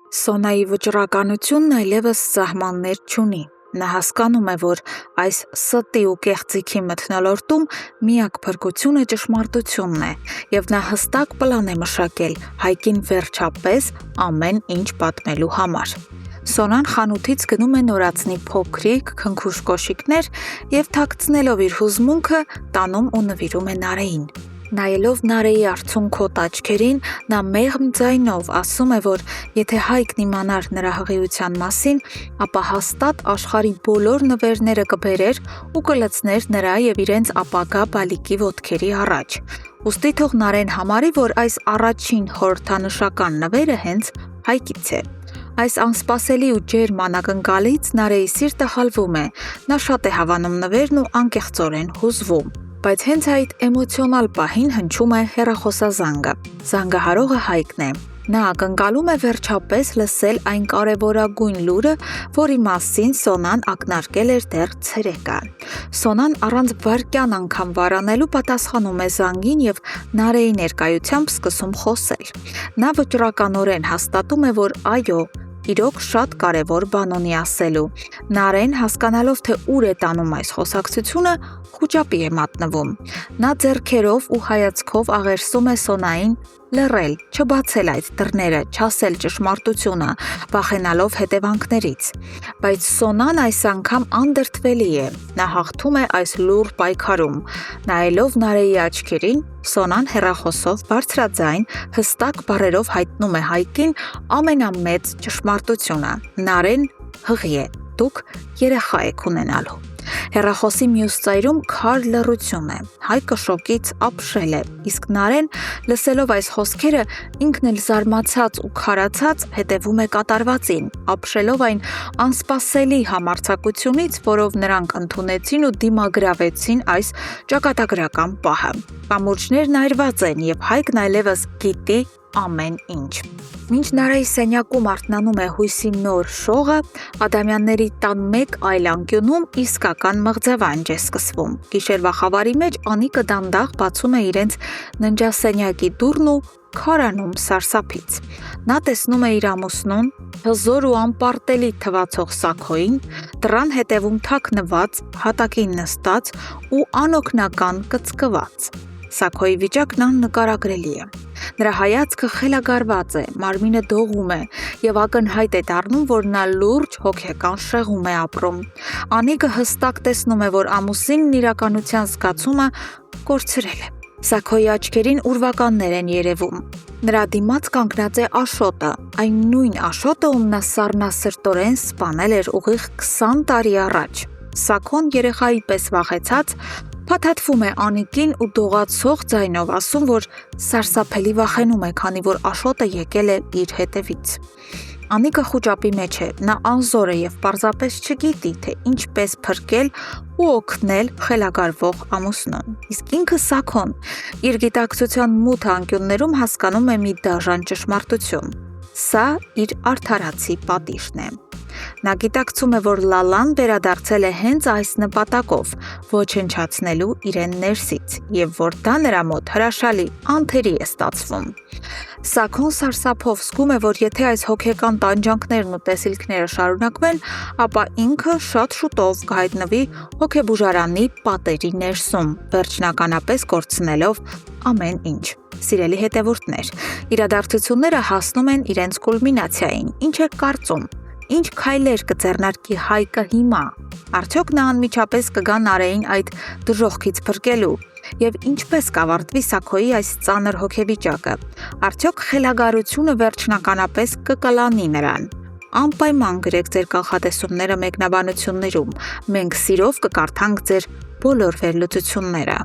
Սոնայի վճռականությունն այլևս սահմաններ չունի։ Նա հասկանում է, որ այս ստի ու կեղծիքի մթնոլորտում միակ փրկությունը ճշմարտությունն է, և նա հստակ պլան է մշակել Հայկին վերջապես ամեն ինչ պատմելու համար։ Սոնան խանութից գնում է նորածնի փոքրիկ քնքուշ կոշիկներ և թաքցնելով իր հուզմունքը տանում ու նվիրում է Նարեին։ Նայելով Նարեի արցունքոտ աչքերին, նա մեղմ ձայնով ասում է, որ եթե Հայկն իմանար նրա հղիության մասին, ապա հաստատ աշխարհի բոլոր նվերները կբերեր ու կլցներ նրա և իրենց ապագա բալիկի ոտքերի առաջ։ Ուստի թող Նարեն համարի, որ այս առաջին խորհրդանշական նվերը հենց Հայկից է։ Այս անսպասելի ու ջերմ անակնկալից Նարեի սիրտը խալվում է, նա շատ է հավանում նվերն ու անկեղծորեն հուզվում։ Բայց հենց այդ էմոցիոնալ պահին հնչում է հեռախոսազանգը։ Զանգահարողը Հայկն է։ Նա ակնկալում է վերջապես լսել այն կարևորագույն լուրը, որի մասին Սոնան ակնարկել էր դեռ ցերեկը։ Սոնան առանց վայրկյան անգամ վարանելու պատասխանում է զանգին և Նարեի ներկայությամբ սկսում խոսել։ Նա վճռականորեն հաստատում է, որ այո, իրոք շատ կարևոր բան ունի ասելու։ Նարեն, հասկանալով, թե ուր է տանում այս խոսակցությունը, խուճապի է մատնվում։ Նա ձեռքերով ու հայացքով աղերսում է Սոնային լռել, չբացել այդ դռները, չասել ճշմարտությունը, վախենալով հետևանքներից։ Բայց Սոնան այս անգամ անդրդվելի է։ Նա հաղթում է այս լուռ պայքարում։ Նայելով Նարեի աչքերին, Սոնան հեռախոսով բարձրաձայն, հստակ բառերով հայտնում է Հայկին ամենամեծ ճշմարտությունը։ Նարեն հղի է, դուք երեխա եք ունենալու։ Հեռախոսի մյուս ծայրում քար լռություն է։ Հայկը շոկից ապշել է, իսկ Նարեն, լսելով այս խոսքերը, ինքն էլ զարմացած ու քարացած հետևում է կատարվածին, ապշելով այն անսպասելի համարձակությունից, որով նրանք ընդունեցին ու դիմագրավեցին այս ճակատագրական պահը։ Կամուրջներն այրված են, և Հայկն այլևս գիտի ամեն ինչ։ Մինչ Նարեի սենյակում արթնանում է հույսի նոր շողը, Ադամյանների տան մեկ այլ անկյունում իսկական մղձավանջ է սկսվում։ Գիշերվա խավարի մեջ Անիկը դանդաղ բացում է իրենց ննջասենյակի դուռն ու քարանում սարսափից։ Նա տեսնում է իր ամուսնուն, հզոր ու անպարտելի թվացող Սաքոյին, դռան հետևում թաքնված, հատակին նստած ու անօգնական կծկված։ Սաքոյի վիճակն աննկարագրելի է։ Նրա հայացքը խելագարված է, մարմինը դողում է և ակնհայտ է դառնում, որ նա լուրջ հոգեկան շեղում է ապրում։ Անիկը հստակ տեսնում է, որ ամուսինն իրականության զգացումը կորցրել է։ Սաքոյի աչքերին ուրվականներ են երևում։ Նրա դիմաց կանգնած է Աշոտը, այն նույն Աշոտը, ում նա սառնասրտորեն սպանել էր ուղիղ 20 տարի առաջ։ Սաքոն երեխայի պես վախեցած փաթաթվում է Անիկին ու դողացող ձայնով ասում, որ սարսափելի վախենում է, քանի որ Աշոտը եկել է իր հետևից։ Անիկը խուճապի մեջ է, նա անզոր է և պարզապես չգիտի, թե ինչպես փրկել ու օգնել խելագարվող ամուսնուն։ Իսկ ինքը Սաքոն իր գիտակցության մութ անկյուններում հասկանում է մի դաժան ճշմարտություն։ Սա իր արդարացի պատիժն է։ Նա գիտակցում է, որ Լալան վերադարձել է հենց այս նպատակով՝ ոչնչացնելու իրեն ներսից, և որ դա նրա մոտ հրաշալի անթերի է ստացվում։ Սաքոն սարսափով զգում է, որ եթե այս հոգեկան տանջանքներն ու տեսիլքները շարունակվեն, ապա ինքը շատ շուտով կհայտնվի հոգեբուժարանի պատերի ներսում, վերջնականապես կորցնելով ամեն ինչ։ Սիրելի հետևորդներ, իրադարձությունները հասնում են իրենց կուլմինացիային։ Ինչ եք կարծում։ Ինչ քայլեր կձեռնարկի Հայկը հիմա։ Արդյոք նա անմիջապես կգա Նարեին այդ դժոխքից փրկելու։ Եվ ինչպես կավարտվի Սաքոյի այս ծանր հոգեվիճակը։ Արդյոք խելագարությունը վերջնականապես կկլանի նրան։ Անպայման գրեք ձեր կանխատեսումները մեկնաբանություններում։ Մենք սիրով կկարդանք ձեր բոլոր վերլուծությունները։